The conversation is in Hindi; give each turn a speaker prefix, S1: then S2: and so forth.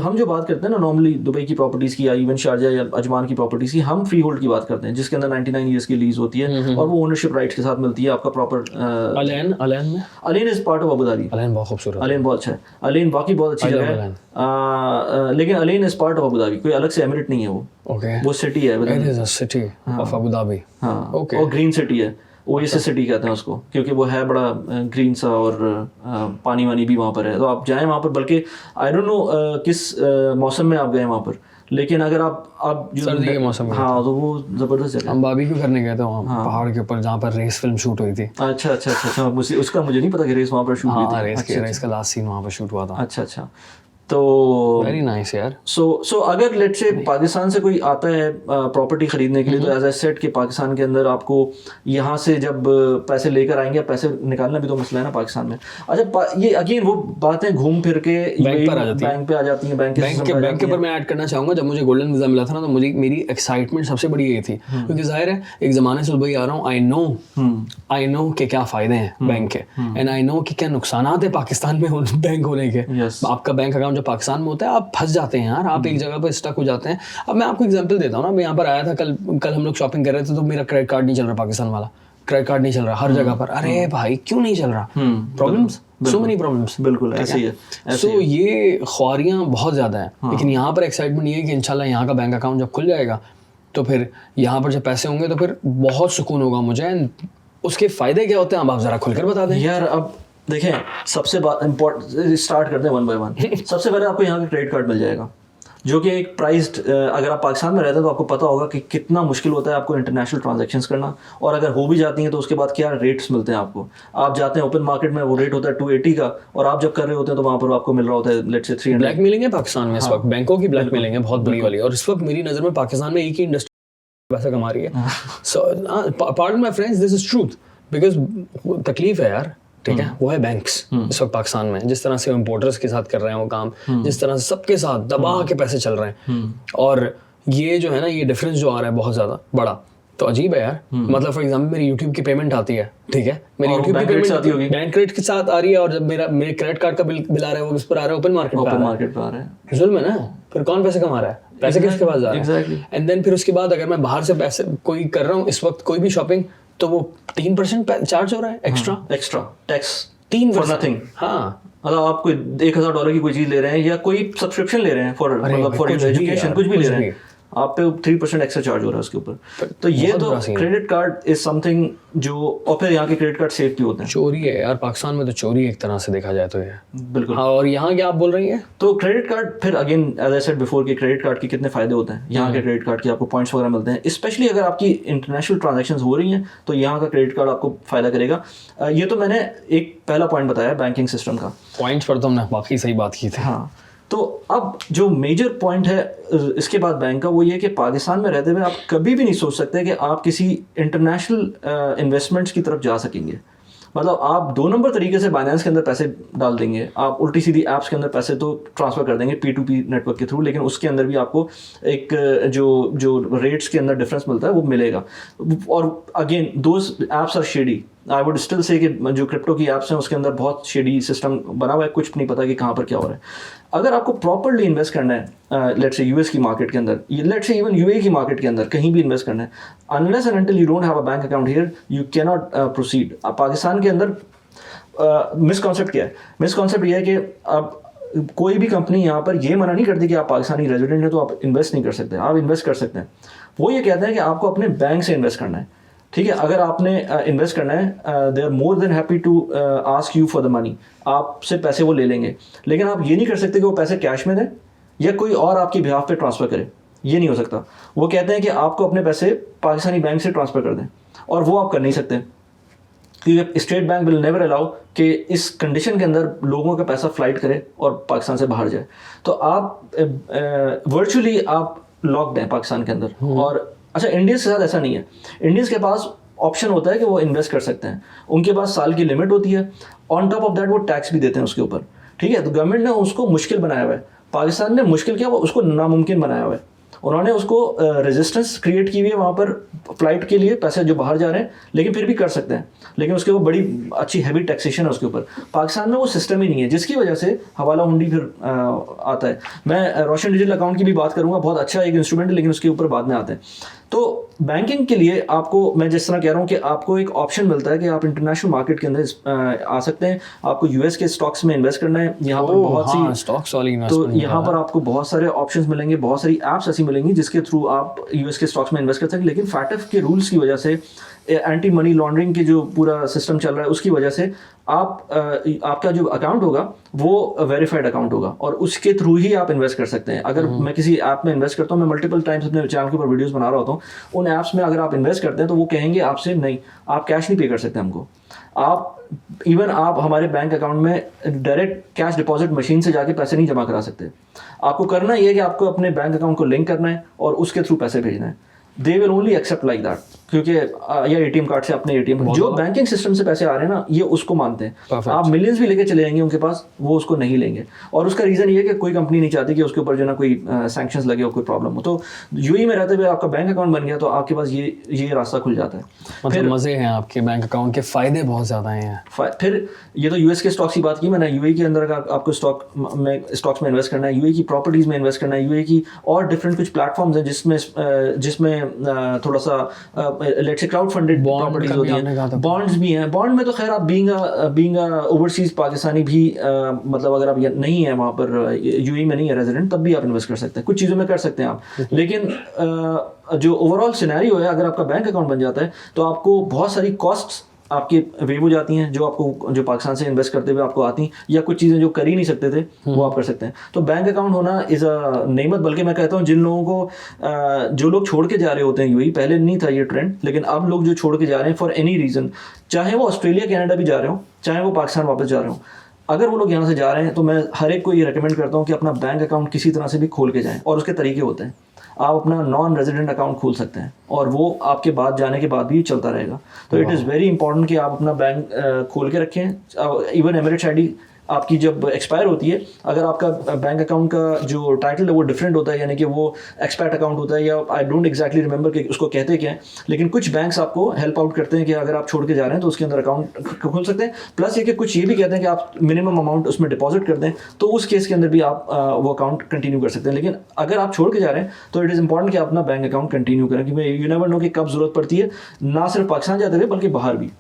S1: हम जो बात करते हैं ना नॉर्मली दुबई की प्रॉपर्टीज़ की या इवन शारजा या अजमान की प्रॉपर्टीज़ की, हम फ्री होल्ड की बात करते हैं जिसके अंदर 99 ईयर्स की लीज होती है और वो ओनरशिप राइट्स के साथ मिलती है आपका proper. Al Ain is part of Abu Dhabi.
S2: Al Ain बहुत खूबसूरत,
S1: अलेन बहुत अच्छा है, अलेन बाकी बहुत अच्छी जगह है, लेकिन Al Ain is part of Abu Dhabi, कोई अलग से एमिरेट नहीं है वो। वो सिटी है,
S2: it is a city of Abu Dhabi.
S1: हाँ, और ग्रीन सिटी है, ओएसिस सिटी कहते हैं उसको, क्योंकि वो है बड़ा ग्रीन सा और पानी वानी भी वहाँ पर है। तो आप जाएं वहाँ पर, बल्कि आई डोंट नो किस मौसम में आप गए वहाँ पर, लेकिन अगर आप
S2: सर्दी के मौसम में,
S1: हाँ, तो वो जबरदस्त जगह।
S2: हम बारबेक्यू करने गए थे वहाँ पहाड़ के ऊपर जहाँ पर रेस फिल्म शूट हुई थी।
S1: अच्छा, उसका मुझे नहीं पता कि रेस वहाँ पर शूट हुई थी।
S2: रेस का लास्ट सीन वहाँ पर शूट हुआ था।
S1: अच्छा, तो
S2: वेरी नाइस यार।
S1: सो अगर लेट्स से पाकिस्तान से कोई आता है प्रॉपर्टी खरीदने के लिए, तो एज आई सेड कि पाकिस्तान के अंदर आपको यहाँ से जब पैसे लेकर आएंगे, पैसे निकालना भी तो मसला है ना पाकिस्तान में। अच्छा, ये अगेन वो बातें घूम फिर के बैंक पे आ जाती हैं।
S2: बैंक के ऊपर मैं ऐड करना चाहूँगा, जब मुझे गोल्डन वीज़ा मिला था ना, तो मुझे मेरी एक्साइटमेंट सबसे बड़ी ये थी, क्योंकि जाहिर है एक ज़माने से दुबई आ रहा हूँ, आई नो कि क्या फ़ायदे हैं बैंक के, एंड आई नो कि क्या नुकसान है पाकिस्तान में बैंक होने के। आपका बैंक अकाउंट जो पाकिस्तान में होता है, आप फंस जाते हैं यार, आप एक जगह पर स्टक हो जाते हैं। अब मैं आपको एग्जांपल देता हूँ ना, मैं यहाँ पर आया था कल हम लोग शॉपिंग कर रहे थे, तो मेरा क्रेडिट कार्ड नहीं चल रहा, पाकिस्तान वाला क्रेडिट कार्ड नहीं चल रहा हर जगह पर। अरे भाई क्यों नहीं चल रहा? Problems, so many problems.
S1: बिल्कुल ऐसे ही है।
S2: सो ये ख्वारियाँ बहुत ज़्यादा हैं, लेकिन यहाँ पर एक्साइटमेंट ये है कि इंशाल्लाह यहाँ का बैंक अकाउंट जब खुल जाएगा, तो फिर यहाँ पर जब पैसे होंगे तो फिर बहुत सुकून होगा मुझे। उसके फ़ायदे क्या होते हैं अब आप ज़रा खुलकर बता दें
S1: यार। अब देखें, सबसे इम्पोर्टेंट स्टार्ट करते हैं वन बाय वन। सबसे पहले आपको यहाँ का क्रेडिट कार्ड मिल जाएगा, जो कि एक प्राइस्ड, अगर आप पाकिस्तान में रहते हैं तो आपको पता होगा कि कितना मुश्किल होता है आपको इंटरनेशनल ट्रांजैक्शंस करना, और अगर हो भी जाती हैं तो उसके बाद क्या रेट्स मिलते हैं आपको। आप जाते हैं ओपन मार्केट में, वो रेट होता है 280 का, और आप जब कर रहे होते हैं तो वहाँ पर आपको मिल रहा होता है लेट्स से 300।
S2: ब्लैकमेलिंग है पाकिस्तान में इस वक्त, बैंकों की ब्लैकमेलिंग है बहुत बड़ी वाली, और इस वक्त मेरी नज़र में पाकिस्तान में एक ही इंडस्ट्री पैसा कमा रही है। So pardon my friends, this is truth, because तकलीफ है यार, ठीक है, वो है बैंक्स इस वक्त पाकिस्तान में। जिस तरह से इंपोर्टर्स के साथ कर रहे हैं वो काम, जिस तरह से सबके साथ दबा के पैसे चल रहे हैं, और ये जो है ना, ये डिफरेंस जो आ रहा है बहुत ज़्यादा बड़ा, तो अजीब है यार। मतलब फॉर एग्जांपल मेरी यूट्यूब की पेमेंट आती है, ठीक है, मेरी यूट्यूब की पेमेंट बैंक क्रेडिट के साथ आ रही है, और जब मेरे क्रेडिट कार्ड का बिल आ रहा है, वो किस पर आ रहा है? ओपन मार्केट पे आ रहा है। जुल्म है ना। फिर कौन पैसे कमा रहा है? पैसे किसके पास जा रहा है? एंड देन फिर उसके बाद अगर मैं बाहर से पैसे कोई कर रहा हूँ इस वक्त, कोई भी शॉपिंग, तो वो 3% चार्ज हो रहा है एक्स्ट्रा टैक्स, 3% नथिंग। हाँ, मतलब आप कोई $1000 की कोई चीज ले रहे हैं, या कोई सब्सक्रिप्शन ले रहे हैं फॉर एजुकेशन, कुछ भी ले रहे हैं, आप पे 3% एक्स्ट्रा चार्ज हो रहा है उसके ऊपर। तो ये तो क्रेडिट कार्ड इज समथिंग जो, और फिर यहाँ के क्रेडिट कार्ड सेफ भी होते हैं। चोरी है यार पाकिस्तान में, तो चोरी एक तरह से देखा जाए तो ये
S1: बिल्कुल।
S2: हाँ, और यहाँ क्या आप बोल रही हैं?
S1: तो क्रेडिट कार्ड, फिर again as I said before, के क्रेडिट कार्ड के कितने फायदे होते हैं। यहाँ के क्रेडिट कार्ड के आपको पॉइंट्स वगैरह मिलते हैं, स्पेशली अगर आपकी इंटरनेशनल ट्रांजैक्शंस हो रही हैं तो यहाँ का क्रेडिट कार्ड आपको फायदा करेगा। ये तो मैंने एक पहला पॉइंट बताया बैंकिंग सिस्टम का।
S2: पॉइंट्स पर तो हमने बाकी सही बात की थी।
S1: हाँ, तो अब जो मेजर पॉइंट है इसके बाद बैंक का, वो ये कि पाकिस्तान में रहते हुए आप कभी भी नहीं सोच सकते कि आप किसी इंटरनेशनल इन्वेस्टमेंट्स की तरफ जा सकेंगे। मतलब आप 2 नंबर तरीके से बाइनेंस के अंदर पैसे डाल देंगे, आप उल्टी सीधी ऐप्स के अंदर पैसे तो ट्रांसफ़र कर देंगे P2P नेटवर्क के थ्रू, लेकिन उसके अंदर भी आपको एक जो रेट्स के अंदर डिफरेंस मिलता है वो मिलेगा। और again those apps are shady. I would still say कि जो क्रिप्टो की ऐप्स हैं उसके अंदर बहुत शेडी सिस्टम बना हुआ है, कुछ नहीं पता कि कहाँ पर क्या हो रहा है। अगर आपको प्रॉपरली इन्वेस्ट करना है लेट्स से यूएस की मार्केट के अंदर, लेट्स से इवन यूए की मार्केट के अंदर, कहीं भी इन्वेस्ट करना है, unless and until you don't have a bank account here, you can not proceed. Pakistan के अंदर मिसकॉन्सेप्ट क्या है? मिसकॉन्सेप्ट यह है कि अब कोई भी कंपनी यहाँ पर ये मना नहीं करती कि आप पाकिस्तानी रेजिडेंट हैं तो आप इन्वेस्ट नहीं कर सकते, आप इन्वेस्ट कर सकते हैं। वो ये कहते हैं कि आपको अपने बैंक से इन्वेस्ट करना है, ठीक है। अगर आपने इन्वेस्ट करना है, they are more than happy to ask you for the money, आपसे पैसे वो ले लेंगे, लेकिन आप ये नहीं कर सकते कि वो पैसे कैश में दें या कोई और आपकी बिहाफ पे ट्रांसफ़र करे, ये नहीं हो सकता। वो कहते हैं कि आपको अपने पैसे पाकिस्तानी बैंक से ट्रांसफ़र कर दें, और वो आप कर नहीं सकते क्योंकि state bank will never allow कि इस कंडीशन के अंदर लोगों का पैसा फ्लाइट करे और पाकिस्तान से बाहर जाए। तो आप वर्चुअली आप लॉक्ड हैं पाकिस्तान के अंदर। और अच्छा, इंडियंस के साथ ऐसा नहीं है। इंडियंस के पास ऑप्शन होता है कि वो इन्वेस्ट कर सकते हैं, उनके पास साल की लिमिट होती है, ऑन टॉप ऑफ दैट वो टैक्स भी देते हैं उसके ऊपर, ठीक है। तो गवर्नमेंट ने उसको मुश्किल बनाया हुआ है, पाकिस्तान ने मुश्किल किया, वो उसको नामुमकिन बनाया हुआ है। उन्होंने उसको रेजिस्टेंस क्रिएट की हुई है वहाँ पर फ्लाइट के लिए, पैसे जो बाहर जा रहे हैं, लेकिन फिर भी कर सकते हैं, लेकिन उसके ऊपर बड़ी अच्छी हैवी टैक्सेशन है उसके ऊपर। पाकिस्तान में वो सिस्टम ही नहीं है, जिसकी वजह से हवाला हुंडी फिर आता है। मैं रोशन डिजिटल अकाउंट की भी बात करूँगा, बहुत अच्छा एक इंस्ट्रूमेंट है, लेकिन उसके ऊपर बाद में आते हैं। तो बैंकिंग के लिए आपको मैं जिस तरह कह रहा हूँ कि आपको एक ऑप्शन मिलता है कि आप इंटरनेशनल मार्केट के अंदर आ सकते हैं। आपको यूएस के स्टॉक्स में इन्वेस्ट करना है, यहाँ पर बहुत सी
S2: स्टॉक्स वाली
S1: तो
S2: इन्वेस्टमेंट
S1: यहाँ पर आपको बहुत सारे ऑप्शंस मिलेंगे, बहुत सारी ऐप्स ऐसी मिलेंगी जिसके थ्रू आप यूएस के स्टॉक्स में इन्वेस्ट कर सकते हैं। लेकिन फैटफ के रूल्स की वजह से, एंटी मनी लॉन्ड्रिंग की जो पूरा सिस्टम चल रहा है उसकी वजह से आपका जो अकाउंट होगा वो वेरीफाइड अकाउंट होगा और उसके थ्रू ही आप इन्वेस्ट कर सकते हैं। अगर मैं किसी ऐप में इन्वेस्ट करता हूँ, मैं मल्टीपल टाइम्स अपने चैनल के ऊपर वीडियोस बना रहा होता हूँ, उन ऐप्स में अगर आप इन्वेस्ट करते हैं तो वो कहेंगे आपसे नहीं, आप कैश नहीं पे कर सकते हमको। आप हमारे बैंक अकाउंट में डायरेक्ट कैश डिपॉजिट मशीन से जाके पैसे नहीं जमा करा सकते। आपको करना ये है कि आपको अपने बैंक अकाउंट को लिंक करना है और उसके थ्रू पैसे भेजना है। They will only accept like that, क्योंकि या एटीएम कार्ड से अपने एटीएम जो बैंकिंग सिस्टम से पैसे आ रहे हैं ना, ये उसको मानते हैं। आप मिलियंस भी लेके चले जाएंगे उनके पास, वो उसको नहीं लेंगे। और उसका रीजन ये है कि कोई कंपनी नहीं चाहती कि उसके ऊपर जो ना कोई सैंक्शंस लगे और कोई प्रॉब्लम हो। तो यूएई में रहते हुए आपका बैंक अकाउंट बन गया तो आपके पास ये रास्ता खुल जाता है।
S2: मतलब मजे हैं आपके बैंक अकाउंट के, फायदे बहुत ज्यादा हैं।
S1: फिर ये तो यूएस के स्टॉक्स की बात की मैंने। यूएई के अंदर अगर आपको स्टॉक्स में इन्वेस्ट करना है, यूएई की प्रॉपर्टीज में इन्वेस्ट करना है, यूएई की और डिफरेंट कुछ प्लेटफॉर्म्स हैं जिसमें थोड़ा सा let's say crowd funded properties होती हैं, बॉन्ड्स भी हैं। बॉन्ड में तो खैर आप बीइंग ओवरसीज पाकिस्तानी भी मतलब अगर आप नहीं है वहाँ पर, यूएई में नहीं है रेजिडेंट, तब भी आप इन्वेस्ट कर सकते हैं, कुछ चीज़ों में कर सकते हैं आप। लेकिन जो ओवरऑल सिनेरियो है, अगर आपका बैंक अकाउंट बन जाता है तो आपको बहुत सारी कॉस्ट्स आपकी वेव हो जाती हैं जो पाकिस्तान से इन्वेस्ट करते हुए आपको आती हैं, या कुछ चीज़ें जो कर ही नहीं सकते थे वो आप कर सकते हैं। तो बैंक अकाउंट होना इज़ अ नेमत। बल्कि मैं कहता हूँ जिन लोगों को जो लोग छोड़ के जा रहे होते हैं यूएई, पहले नहीं था ये ट्रेंड, लेकिन अब लोग जो छोड़ के जा रहे हैं फॉर एनी रीज़न, चाहे वो ऑस्ट्रेलिया कनाडा भी जा रहे हो, चाहे वो पाकिस्तान वापस जा रहे हो, अगर वो लोग यहाँ से जा रहे हैं तो मैं हर एक को ये रेकमेंड करता हूँ कि अपना बैंक अकाउंट किसी तरह से भी खोल के जाएँ। और उसके तरीके होते हैं, आप अपना नॉन रेजिडेंट अकाउंट खोल सकते हैं और वो आपके बाद जाने के बाद भी चलता रहेगा। तो इट इज़ वेरी इंपॉर्टेंट कि आप अपना बैंक खोल के रखें। इवन एमिरेट्स आईडी आपकी जब एक्सपायर होती है, अगर आपका बैंक अकाउंट का जो टाइटल है वो डिफरेंट होता है, यानी कि वो एक्सपायर्ड अकाउंट होता है, या आई डोंट एग्जैक्टली रिमेंबर कि उसको कहते क्या है, लेकिन कुछ बैंक्स आपको हेल्प आउट करते हैं कि अगर आप छोड़ के जा रहे हैं तो उसके अंदर अकाउंट खोल सकते हैं। प्लस ये कि कुछ ये भी कहते हैं कि आप मिनिमम अमाउंट उसमें डिपॉजिट कर दें, तो उस केस के अंदर भी आप वो अकाउंट कंटिन्यू कर सकते हैं। लेकिन अगर आप छोड़ के जा रहे हैं तो इट इज़ इंपॉर्टेंट कि आप अपना बैंक अकाउंट कंटिन्यू करें, क्योंकि यू नेवर नो कि कब जरूरत पड़ती है, ना सिर्फ पाकिस्तान जाते हुए बल्कि बाहर भी।